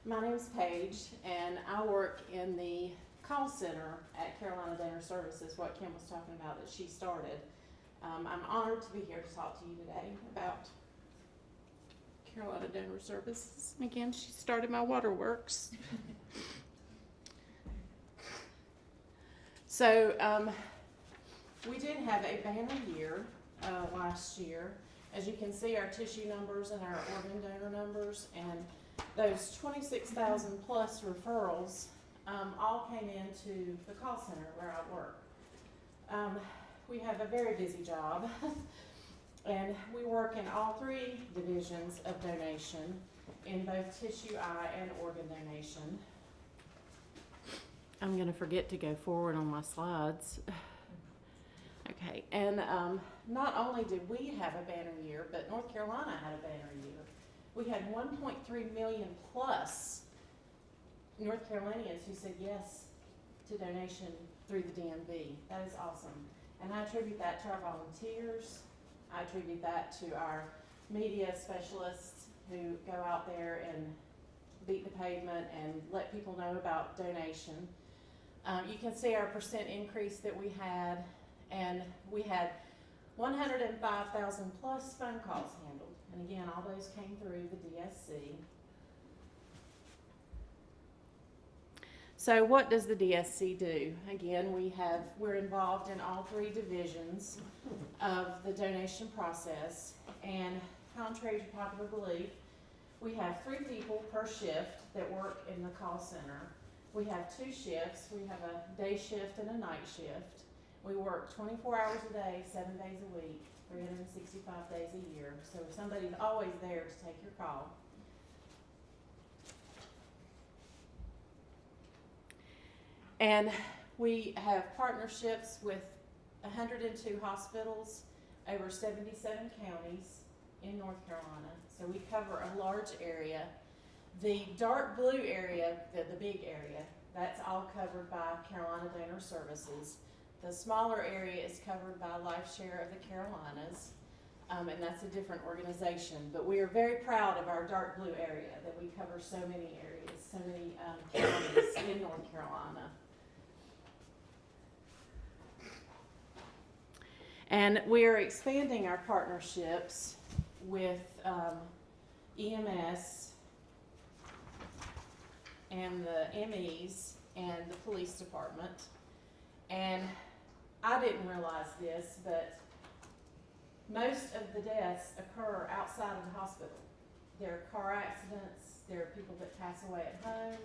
My name is Paige, and I work in the call center at Carolina Donor Services, what Kim was talking about that she started. I'm honored to be here to talk to you today about Carolina Donor Services. Again, she started my waterworks. So we did have a banner year last year. As you can see, our tissue numbers and our organ donor numbers and those 26,000 plus referrals all came into the call center where I work. We have a very busy job and we work in all three divisions of donation in both tissue, eye, and organ donation. I'm going to forget to go forward on my slides. Okay, and not only did we have a banner year, but North Carolina had a banner year. We had 1.3 million plus North Carolinians who said yes to donation through the DMV. That is awesome. And I attribute that to our volunteers. I attribute that to our media specialists who go out there and beat the pavement and let people know about donation. You can see our percent increase that we had, and we had 105,000 plus phone calls handled. And again, all those came through the DSC. So what does the DSC do? Again, we're involved in all three divisions of the donation process, and contrary to popular belief, we have 3 people per shift that work in the call center. We have 2 shifts. We have a day shift and a night shift. We work 24 hours a day, 7 days a week, 365 days a year. So somebody's always there to take your call. And we have partnerships with 102 hospitals, over 77 counties in North Carolina. So we cover a large area. The dark blue area, the big area, that's all covered by Carolina Donor Services. The smaller area is covered by LifeShare of the Carolinas, and that's a different organization. But we are very proud of our dark blue area, that we cover so many areas, so many counties in North Carolina. And we are expanding our partnerships with EMS and the MEs and the police department. And I didn't realize this, but most of the deaths occur outside of the hospital. There are car accidents, there are people that pass away at home,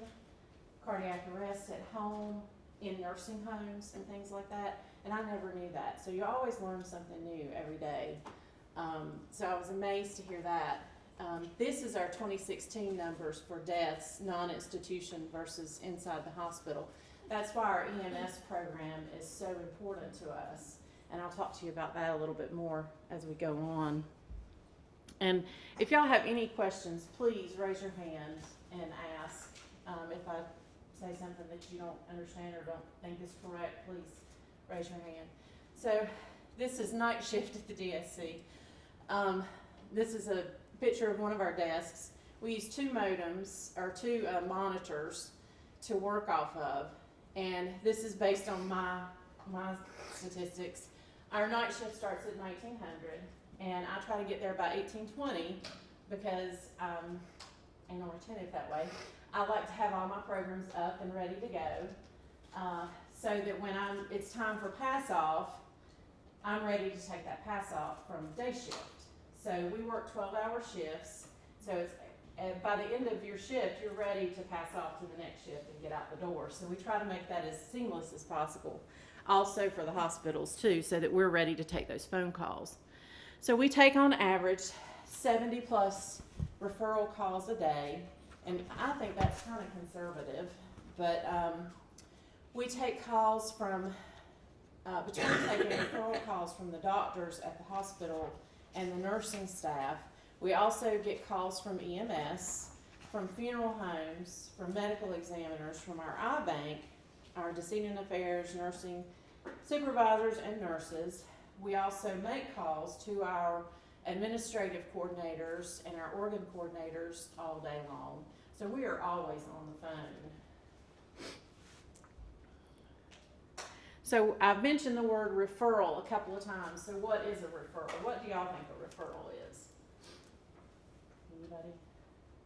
cardiac arrest at home, in nursing homes and things like that. And I never knew that. So you always learn something new every day. So I was amazed to hear that. This is our 2016 numbers for deaths, non-institution versus inside the hospital. That's why our EMS program is so important to us. And I'll talk to you about that a little bit more as we go on. And if y'all have any questions, please raise your hand and ask. If I say something that you don't understand or don't think is correct, please raise your hand. So this is night shift at the DSC. This is a picture of one of our desks. We use 2 modems, or 2 monitors to work off of. And this is based on my statistics. Our night shift starts at 1900, and I try to get there by 1820 because I'm more attentive that way. I like to have all my programs up and ready to go, so that when it's time for pass off, I'm ready to take that pass off from day shift. So we work 12-hour shifts. So it's by the end of your shift, you're ready to pass off to the next shift and get out the door. So we try to make that as seamless as possible. Also for the hospitals too, so that we're ready to take those phone calls. So we take on average 70 plus referral calls a day. And I think that's kind of conservative, but we take calls from, between taking referral calls from the doctors at the hospital and the nursing staff, we also get calls from EMS, from funeral homes, from medical examiners, from our eye bank, our decedent affairs, nursing supervisors and nurses. We also make calls to our administrative coordinators and our organ coordinators all day long. So we are always on the phone. So I've mentioned the word referral a couple of times. So what is a referral? What do y'all think a referral is? Anybody?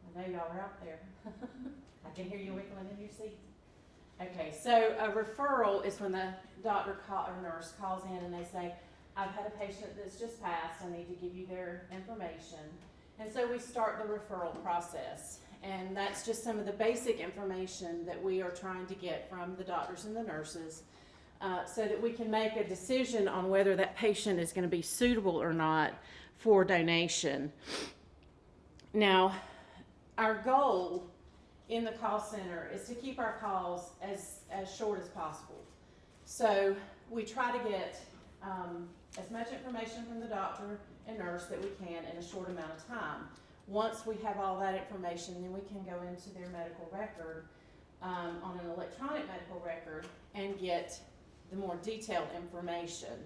I know y'all are out there. I can hear you wiggling in your seat. Okay, so a referral is when the doctor or nurse calls in and they say, I've had a patient that's just passed, I need to give you their information. And so we start the referral process. And that's just some of the basic information that we are trying to get from the doctors and the nurses so that we can make a decision on whether that patient is going to be suitable or not for donation. Now, our goal in the call center is to keep our calls as short as possible. So we try to get as much information from the doctor and nurse that we can in a short amount of time. Once we have all that information, then we can go into their medical record on an electronic medical record and get the more detailed information.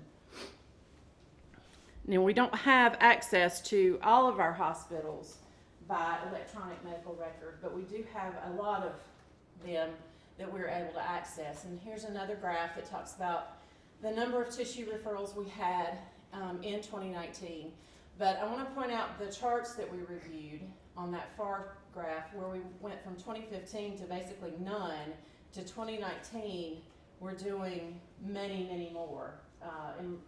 Now, we don't have access to all of our hospitals by electronic medical record, but we do have a lot of them that we're able to access. And here's another graph that talks about the number of tissue referrals we had in 2019. But I want to point out the charts that we reviewed on that far graph where we went from 2015 to basically none to 2019. We're doing many, many more in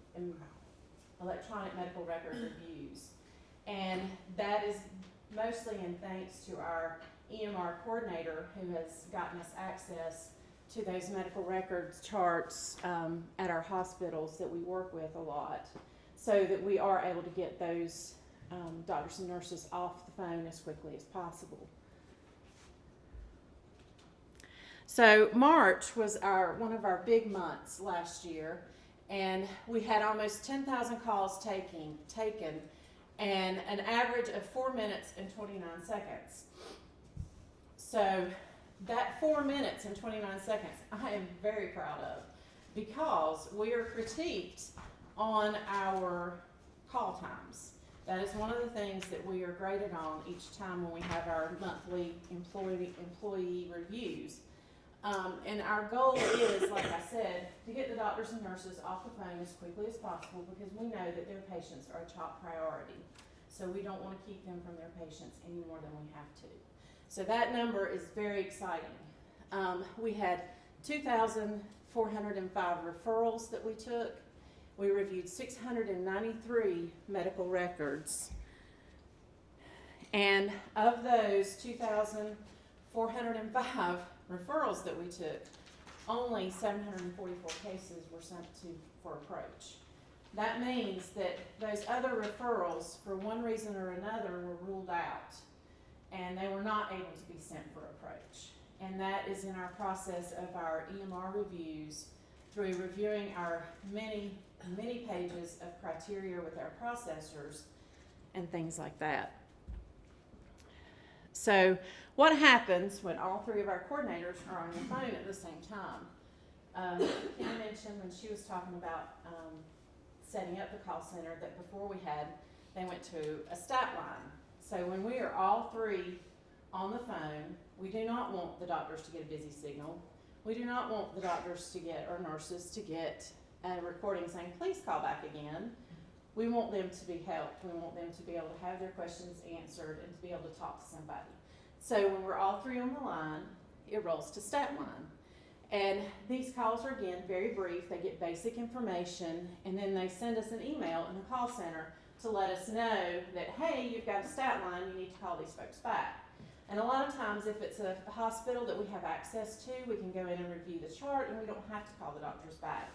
electronic medical record reviews. And that is mostly in thanks to our EMR coordinator who has gotten us access to those medical records charts at our hospitals that we work with a lot, so that we are able to get those doctors and nurses off the phone as quickly as possible. So March was one of our big months last year, and we had almost 10,000 calls taken, and an average of 4 minutes and 29 seconds. So that 4 minutes and 29 seconds, I am very proud of, because we are critiqued on our call times. That is one of the things that we are graded on each time when we have our monthly employee reviews. And our goal is, like I said, to get the doctors and nurses off the phone as quickly as possible, because we know that their patients are a top priority. So we don't want to keep them from their patients any more than we have to. So that number is very exciting. We had 2,405 referrals that we took. We reviewed 693 medical records. And of those 2,405 referrals that we took, only 744 cases were sent for approach. That means that those other referrals, for one reason or another, were ruled out, and they were not able to be sent for approach. And that is in our process of our EMR reviews, through reviewing our many pages of criteria with our processors and things like that. So what happens when all three of our coordinators are on the phone at the same time? Kim mentioned when she was talking about setting up the call center that before they went to a stat line. So when we are all three on the phone, we do not want the doctors to get a busy signal. We do not want the doctors to get, or nurses to get, a recording saying, please call back again. We want them to be helped. We want them to be able to have their questions answered and to be able to talk to somebody. So when we're all three on the line, it rolls to stat line. And these calls are, again, very brief. They get basic information, and then they send us an email in the call center to let us know that, hey, you've got a stat line, you need to call these folks back. And a lot of times, if it's a hospital that we have access to, we can go in and review the chart, and we don't have to call the doctors back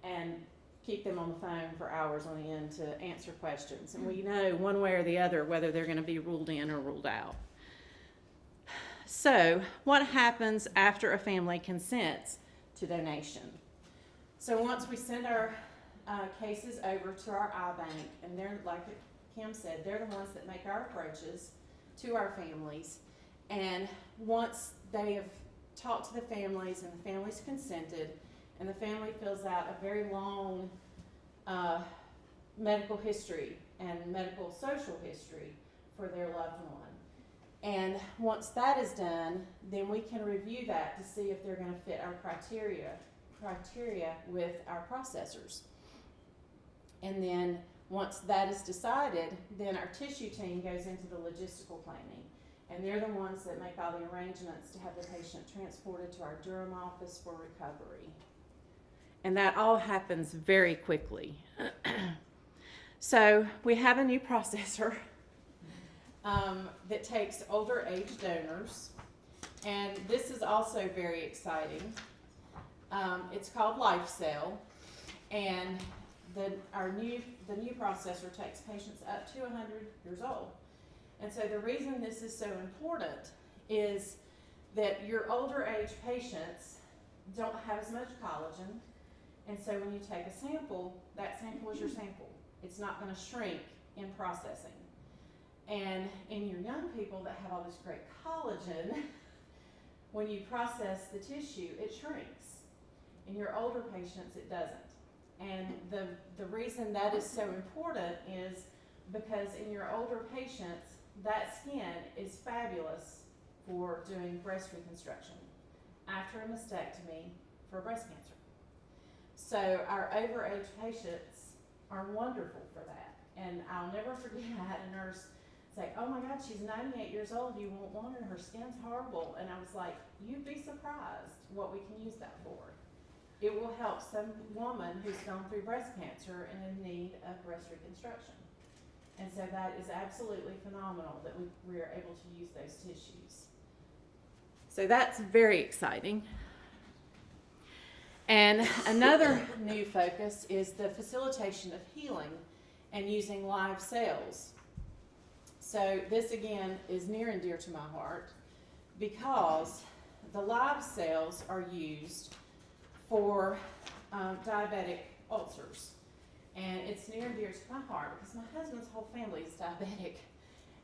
and keep them on the phone for hours on end to answer questions. And we know one way or the other whether they're going to be ruled in or ruled out. So what happens after a family consents to donation? So once we send our cases over to our iBank, and they're, like Kim said, they're the ones that make our approaches to our families. And once they have talked to the families and the families consented, and the family fills out a very long medical history and medical social history for their loved one. And once that is done, then we can review that to see if they're going to fit our criteria with our processors. And then once that is decided, then our tissue team goes into the logistical planning. And they're the ones that make all the arrangements to have the patient transported to our Durham office for recovery. And that all happens very quickly. So we have a new processor that takes older age donors. And this is also very exciting. It's called LifeCell. And the new processor takes patients up to 100 years old. And so the reason this is so important is that your older age patients don't have as much collagen. And so when you take a sample, that sample is your sample. It's not going to shrink in processing. And in your young people that have all this great collagen, when you process the tissue, it shrinks. In your older patients, it doesn't. And the reason that is so important is because in your older patients, that skin is fabulous for doing breast reconstruction after a mastectomy for breast cancer. So our overage patients are wonderful for that. And I'll never forget, I had a nurse say, "Oh my God, she's 98 years old, you won't want her, her skin's horrible." And I was like, you'd be surprised what we can use that for. It will help some woman who's gone through breast cancer and in need of breast reconstruction. And so that is absolutely phenomenal that we are able to use those tissues. So that's very exciting. And another new focus is the facilitation of healing and using live cells. So this again is near and dear to my heart because the live cells are used for diabetic ulcers. And it's near and dear to my heart because my husband's whole family is diabetic.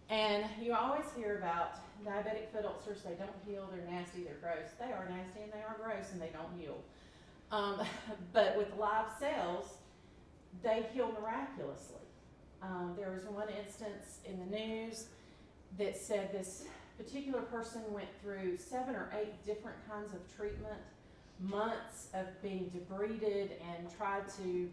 And you always hear about diabetic foot ulcers, they don't heal, they're nasty, they're gross. They are nasty and they are gross and they don't heal. But with live cells, they heal miraculously. There was one instance in the news that said this particular person went through 7 or 8 different kinds of treatment, months of being debrided and tried to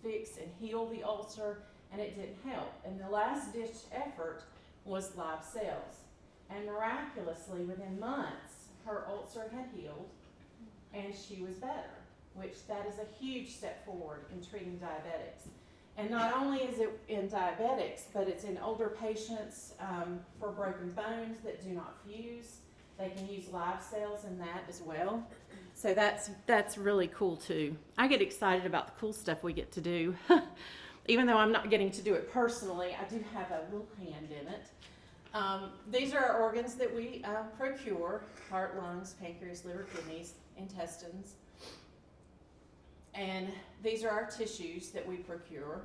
fix and heal the ulcer, and it didn't help. And the last ditch effort was live cells. And miraculously, within months, her ulcer had healed and she was better, which that is a huge step forward in treating diabetics. And not only is it in diabetics, but it's in older patients for broken bones that do not fuse. They can use live cells in that as well. So that's really cool too. I get excited about the cool stuff we get to do. Even though I'm not getting to do it personally, I do have a little hand in it. These are our organs that we procure: heart, lungs, pancreas, liver, kidneys, intestines. And these are our tissues that we procure.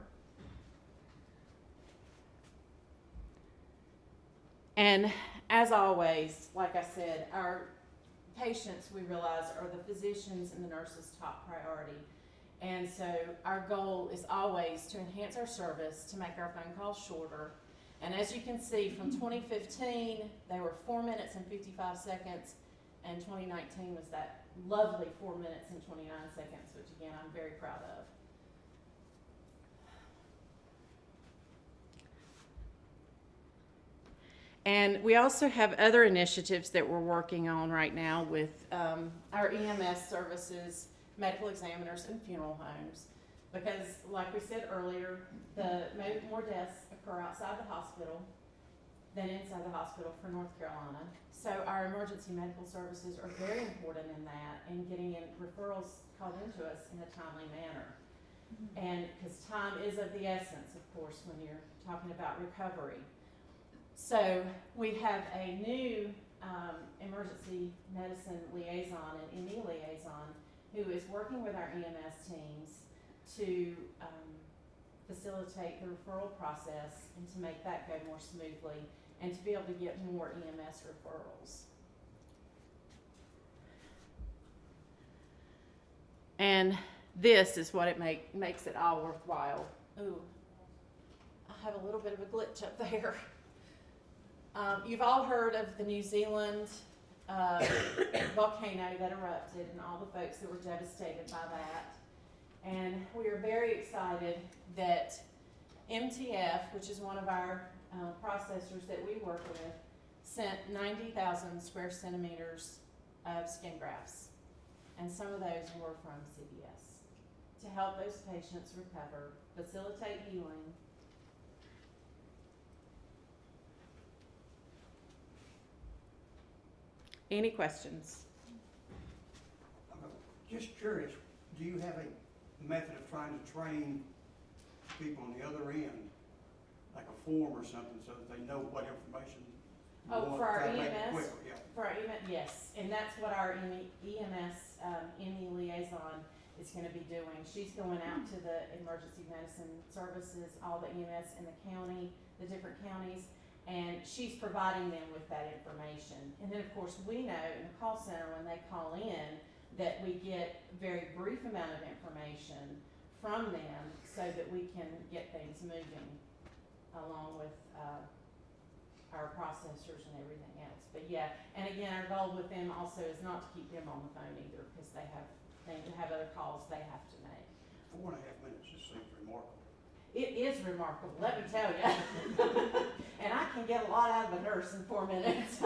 And as always, like I said, our patients, we realize, are the physicians and the nurses' top priority. And so our goal is always to enhance our service, to make our phone calls shorter. And as you can see, from 2015, they were 4 minutes and 55 seconds, and 2019 was that lovely 4 minutes and 29 seconds, which again, I'm very proud of. And we also have other initiatives that we're working on right now with our EMS services, medical examiners, and funeral homes. Because like we said earlier, more deaths occur outside the hospital than inside the hospital for North Carolina. So our emergency medical services are very important in that, and getting in referrals called into us in a timely manner. And because time is of the essence, of course, when you're talking about recovery. So we have a new emergency medicine liaison, an ME liaison, who is working with our EMS teams to facilitate the referral process and to make that go more smoothly and to be able to get more EMS referrals. And this is what it makes it all worthwhile. Ooh, I have a little bit of a glitch up there. You've all heard of the New Zealand volcano that erupted and all the folks that were devastated by that. And we are very excited that MTF, which is one of our processors that we work with, sent 90,000 square centimeters of skin grafts. And some of those were from CBS to help those patients recover, facilitate healing. Any questions? I'm just curious, do you have a method of trying to train people on the other end, like a form or something, so that they know what information you Oh, want for our to try to make it EMS? quicker? Yeah. For our EMS, yes, and that's what our EMS, ME liaison is gonna be doing. She's going out to the emergency medicine services, all the EMS in the county, the different counties, and she's providing them with that information. And then, of course, we know in the call center when they call in that we get very brief amount of information from them so that we can get things moving along with our processors and everything else. But yeah, and again, our goal with them also is not to keep them on the phone either, because they have other calls they have to make. 4.5 minutes just seems remarkable. It is remarkable, let me tell you. And I can get a lot out of a nurse in 4 minutes.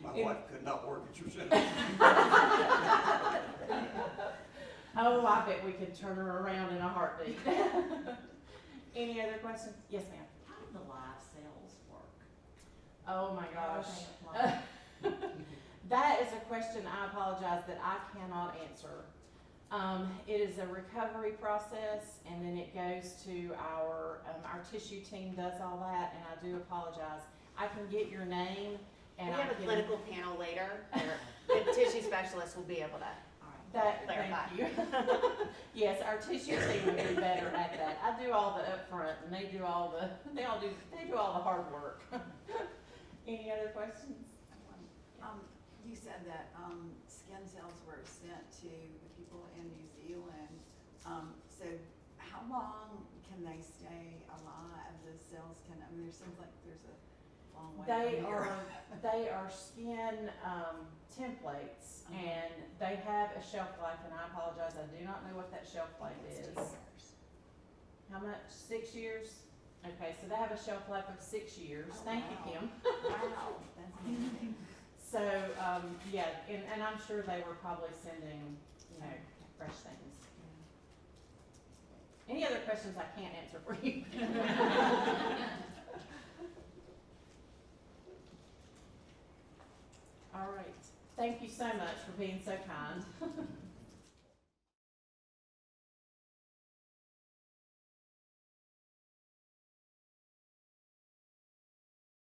My wife could not work at your center. Oh, I bet we could turn her around in a heartbeat. Any other questions? Yes, ma'am. How do the live sales work? Oh my gosh. That is a question, I apologize, that I cannot answer. It is a recovery process, and then it goes to our tissue team does all that, and I do apologize. I can get your name, and We have a clinical panel later, where the tissue specialist will be able to clarify. Thank you. Yes, our tissue team would be better at that. I do all the upfront, and they do all the hard work. Any other questions? You said that skin cells were sent to the people in New Zealand. So how long can they stay alive? The cells can, I mean, there seems like there's a long way from here. They are skin templates, and they have a shelf life, and I apologize, I do not know what that shelf life is. 2 years. How much? 6 years? Okay, so they have a shelf life of 6 years. Oh, Thank wow. you, Kim. Wow, that's amazing. So, yeah, and I'm sure they were probably sending, fresh things. Any other questions I can't answer for you? All right. Thank you so much for being so kind.